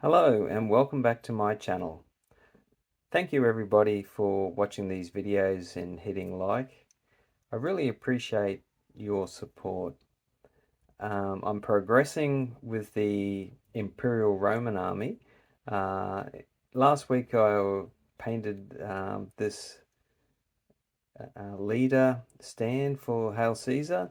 Hello and welcome back to my channel. Thank you everybody for watching these videos and hitting like. I really appreciate your support. I'm progressing with the Imperial Roman army. Uh, Last week I painted this leader stand for Hail Caesar.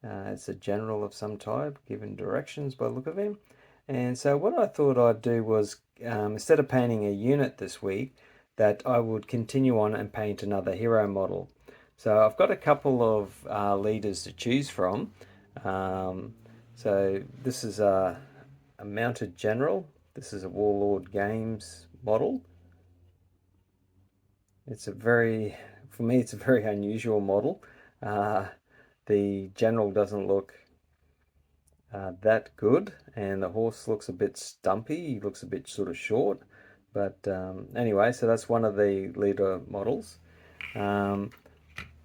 It's a general of some type, given directions by the look of him. And so what I thought I'd do was, instead of painting a unit this week, that I would continue on and paint another hero model. So I've got a couple of leaders to choose from. Um, so this is a mounted general. This is a Warlord Games model. It's a very, for me, it's a very unusual model. Uh, the general doesn't look that good, and the horse looks a bit stumpy. He looks a bit sort of short. But anyway, so that's one of the leader models. Um,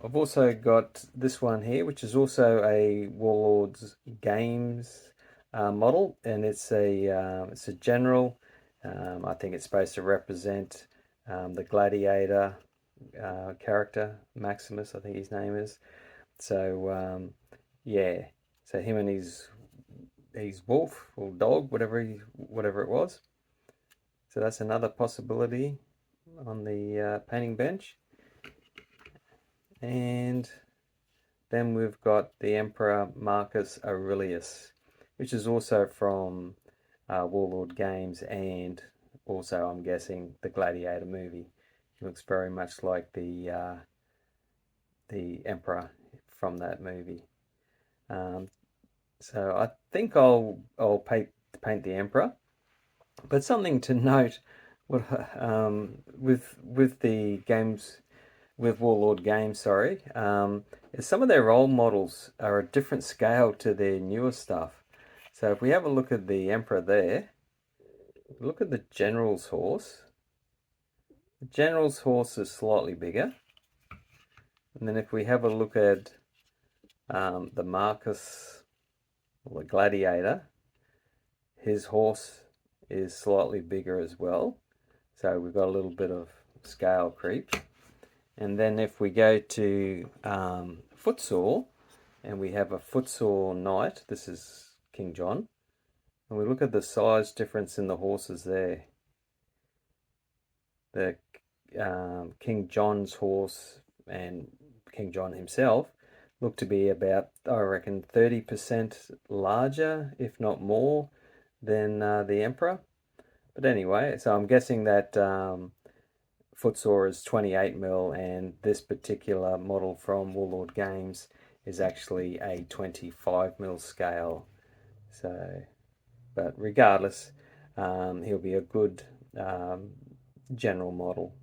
I've also got this one here, which is also a Warlords Games model, and it's a general. I think it's supposed to represent the gladiator character, Maximus, I think his name is. So yeah, so him and his wolf or dog, whatever it was. So that's another possibility on the painting bench. And then we've got the Emperor Marcus Aurelius, which is also from Warlord Games and also, I'm guessing, the Gladiator movie. He looks very much like the Emperor from that movie. Um, so I think I'll paint the Emperor. But something to note, what with the games with Warlord Games, sorry, is some of their role models are a different scale to their newer stuff. So if we have a look at the Emperor there, look at the General's horse. The General's horse is slightly bigger. And then if we have a look at the Marcus, or the Gladiator, his horse is slightly bigger as well. So we've got a little bit of scale creep. And then if we go to footsore, and we have a footsore knight, this is King John, and we look at the size difference in the horses there. The King John's horse and King John himself look to be about, I reckon, 30% larger, if not more, than the Emperor. But anyway, so I'm guessing that footsore is 28mm, and this particular model from Warlord Games is actually a 25mm scale. So, but regardless, he'll be a good general model.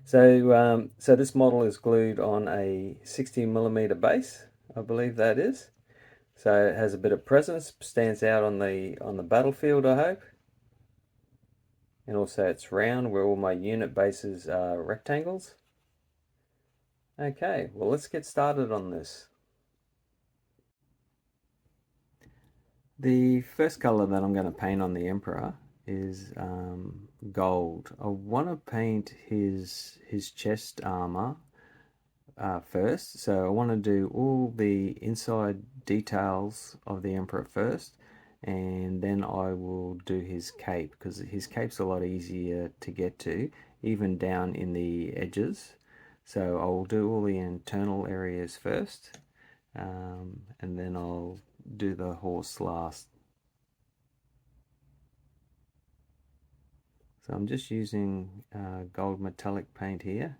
So this model is glued on a 60mm base, I believe that is. So it has a bit of presence, stands out on the battlefield, I hope. And also it's round, where all my unit bases are rectangles. Okay, well, let's get started on this. The first color that I'm going to paint on the Emperor is gold. I want to paint his chest armor first, so I want to do all the inside details of the Emperor first, and then I will do his cape, because his cape's a lot easier to get to, even down in the edges. So I'll do all the internal areas first, and then I'll do the horse last. So I'm just using gold metallic paint here.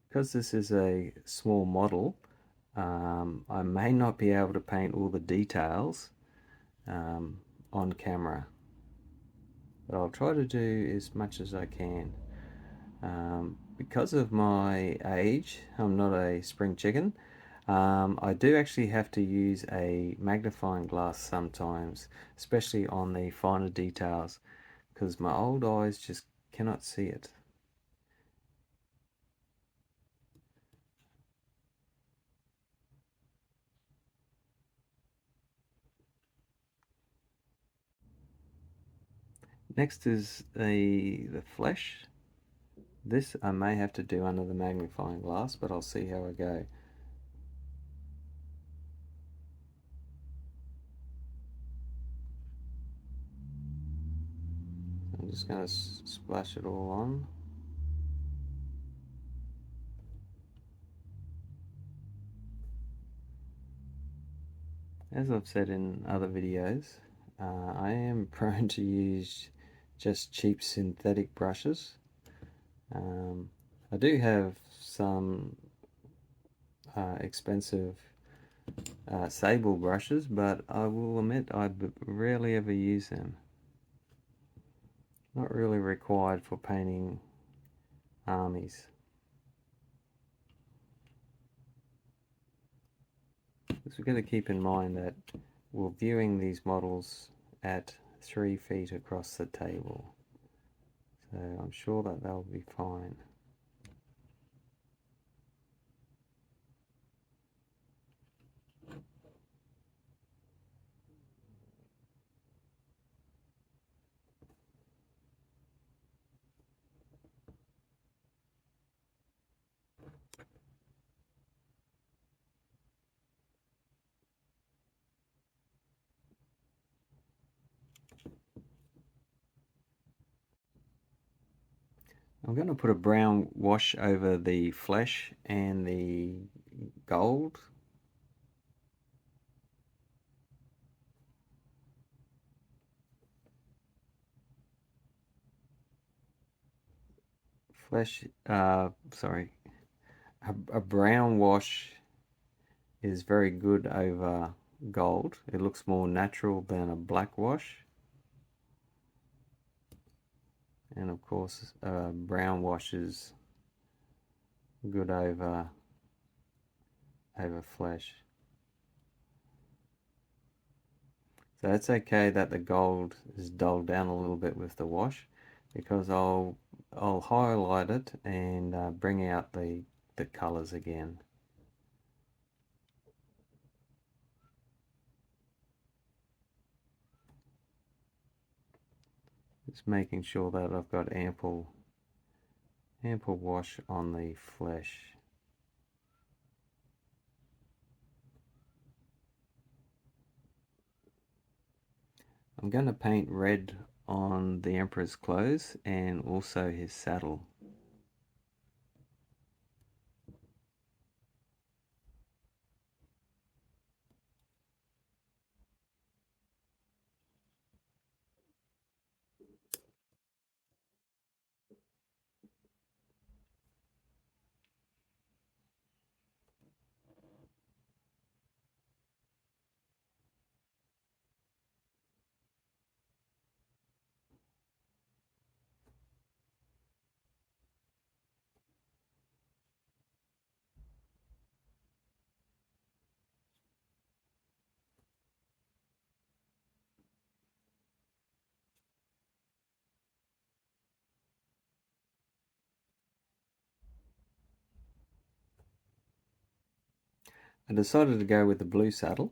Because this is a small model, I may not be able to paint all the details on camera, but I'll try to do as much as I can. Because of my age, I'm not a spring chicken. I do actually have to use a magnifying glass sometimes, especially on the finer details, because my old eyes just cannot see it. Next is the flesh. This I may have to do under the magnifying glass, but I'll see how I go. I'm just going to splash it all on. As I've said in other videos, I am prone to use just cheap synthetic brushes. I do have some expensive sable brushes, but I will admit I rarely ever use them. Not really required for painting armies. Because we've got to keep in mind that we're viewing these models at 3 feet across the table. So I'm sure that they'll be fine. I'm going to put a brown wash over the flesh and the gold. Sorry, a brown wash is very good over gold. It looks more natural than a black wash. And of course, brown wash is good over flesh. So it's okay that the gold is dulled down a little bit with the wash, because I'll highlight it and bring out the colors again. Just making sure that I've got ample wash on the flesh. I'm going to paint red on the Emperor's clothes and also his saddle. I decided to go with the blue saddle.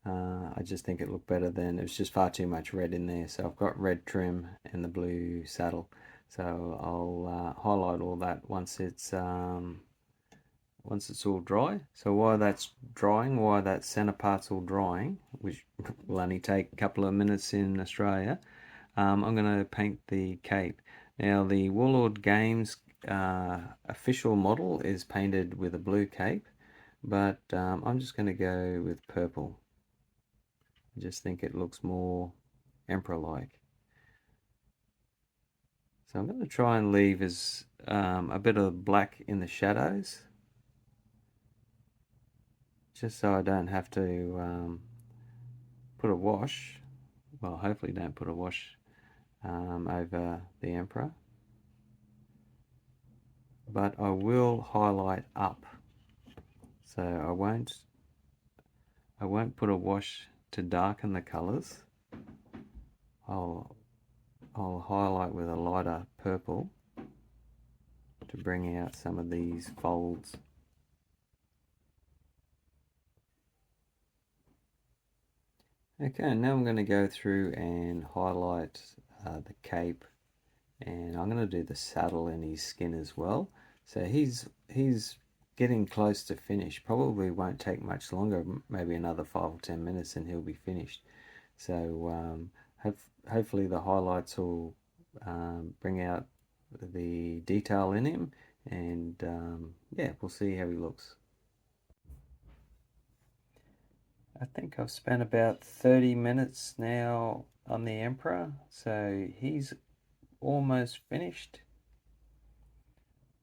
I just think it looked better than, it was just far too much red in there. So I've got red trim and the blue saddle. So I'll highlight all that once it's all dry. So while that's drying, while that center part's all drying, which will only take a couple of minutes in Australia, I'm going to paint the cape. Now the Warlord Games official model is painted with a blue cape, but I'm just going to go with purple. I just think it looks more emperor-like. So I'm going to try and leave as a bit of black in the shadows, just so I don't have to put a wash. Well, hopefully don't put a wash over the emperor. But I will highlight up. So I won't put a wash to darken the colors. I'll highlight with a lighter purple to bring out some of these folds. Okay, now I'm going to go through and highlight the cape, and I'm going to do the saddle and his skin as well. So he's getting close to finish. Probably won't take much longer, maybe another 5 or 10 minutes, and he'll be finished. So hopefully the highlights will bring out the detail in him, and yeah, we'll see how he looks. I think I've spent about 30 minutes now on the Emperor, so he's almost finished.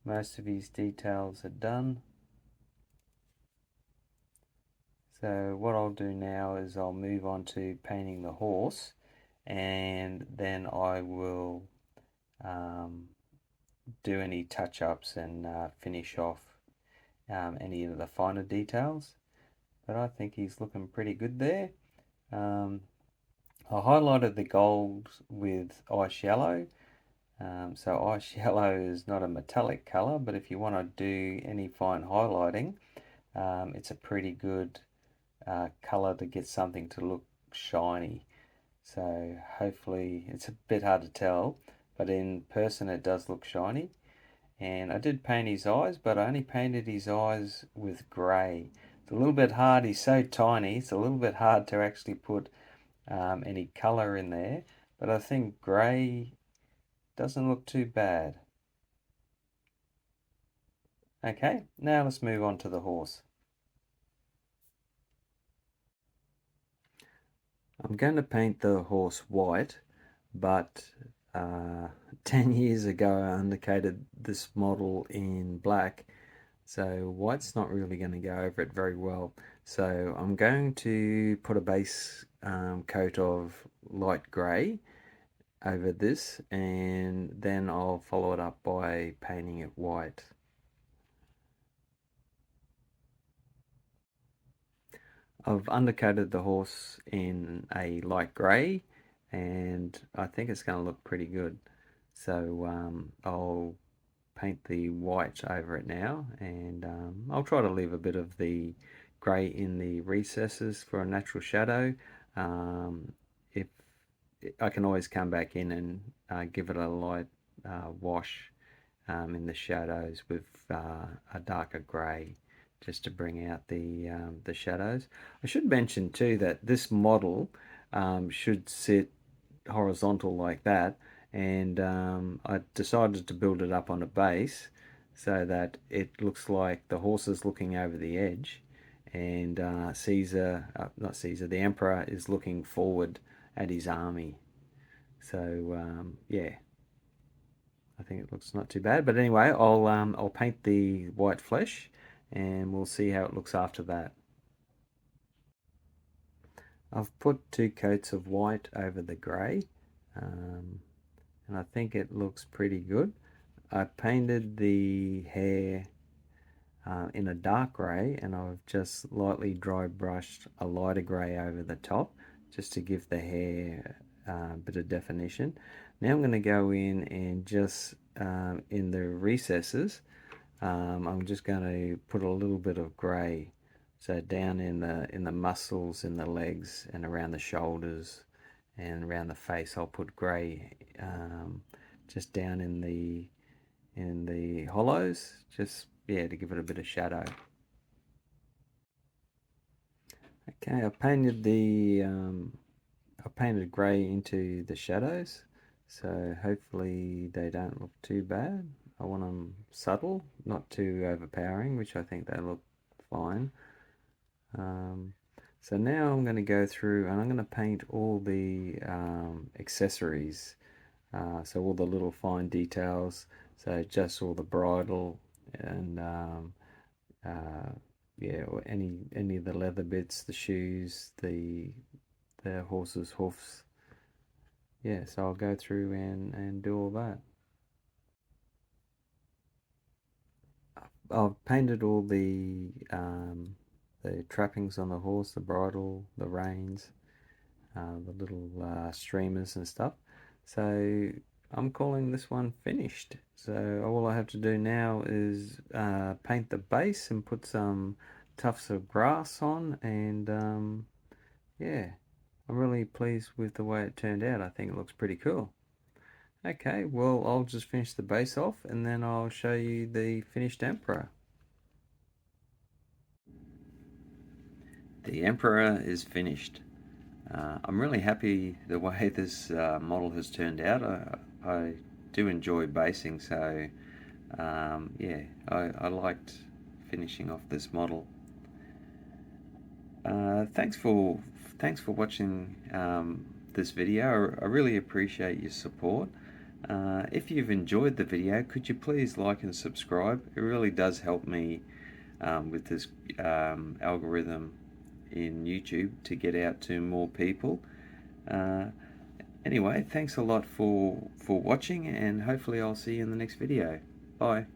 Most of his details are done. So what I'll do now is I'll move on to painting the horse, and then I will um, do any touch-ups and finish off any of the finer details. But I think he's looking pretty good there. Um, I highlighted the gold with ice yellow. So ice yellow is not a metallic color, but if you want to do any fine highlighting, it's a pretty good color to get something to look shiny. So hopefully it's a bit hard to tell, but in person it does look shiny. And I did paint his eyes, but I only painted his eyes with grey. It's a little bit hard, he's so tiny, it's a little bit hard to actually put any colour in there, but I think grey doesn't look too bad. Okay, now let's move on to the horse. I'm going to paint the horse white, but 10 years ago I undercoated this model in black, so white's not really going to go over it very well. So I'm going to put a base coat of light grey over this, and then I'll follow it up by painting it white. I've undercoated the horse in a light grey, and I think it's going to look pretty good. So I'll paint the white over it now, and I'll try to leave a bit of the grey in the recesses for a natural shadow. If I can always come back in and give it a light wash in the shadows with a darker grey, just to bring out the shadows. I should mention too that this model should sit horizontal like that, and I decided to build it up on a base so that it looks like the horse is looking over the edge, and not Caesar, the Emperor is looking forward at his army. So yeah, I think it looks not too bad. But anyway, I'll paint the white flesh, and we'll see how it looks after that. I've put 2 coats of white over the grey, um, and I think it looks pretty good. I painted the hair in a dark grey, and I've just lightly dry brushed a lighter grey over the top just to give the hair a bit of definition. Now I'm going to go in and just in the recesses, I'm just going to put a little bit of grey. So down in the muscles, in the legs, and around the shoulders, and around the face, I'll put grey just down in the hollows, just yeah, to give it a bit of shadow. Okay, I painted grey into the shadows, so hopefully they don't look too bad. I want them subtle, not too overpowering, which I think they look fine. So now I'm going to go through and I'm going to paint all the accessories, so all the little fine details, so just all the bridle and yeah, or any of the leather bits, the shoes, the horse's hoofs. Yeah, so I'll go through and do all that. I've painted all the trappings on the horse, the bridle, the reins, the little streamers and stuff. So I'm calling this one finished. So all I have to do now is paint the base and put some tufts of grass on, and yeah, I'm really pleased with the way it turned out. I think it looks pretty cool. Okay, well, I'll just finish the base off and then I'll show you the finished Emperor. The Emperor is finished. I'm really happy the way this model has turned out. I do enjoy basing, so yeah, I liked finishing off this model. Thanks for watching this video. I really appreciate your support. If you've enjoyed the video, could you please like and subscribe? It really does help me with this algorithm in YouTube to get out to more people. Uh, anyway, thanks a lot for watching, and hopefully I'll see you in the next video. Bye.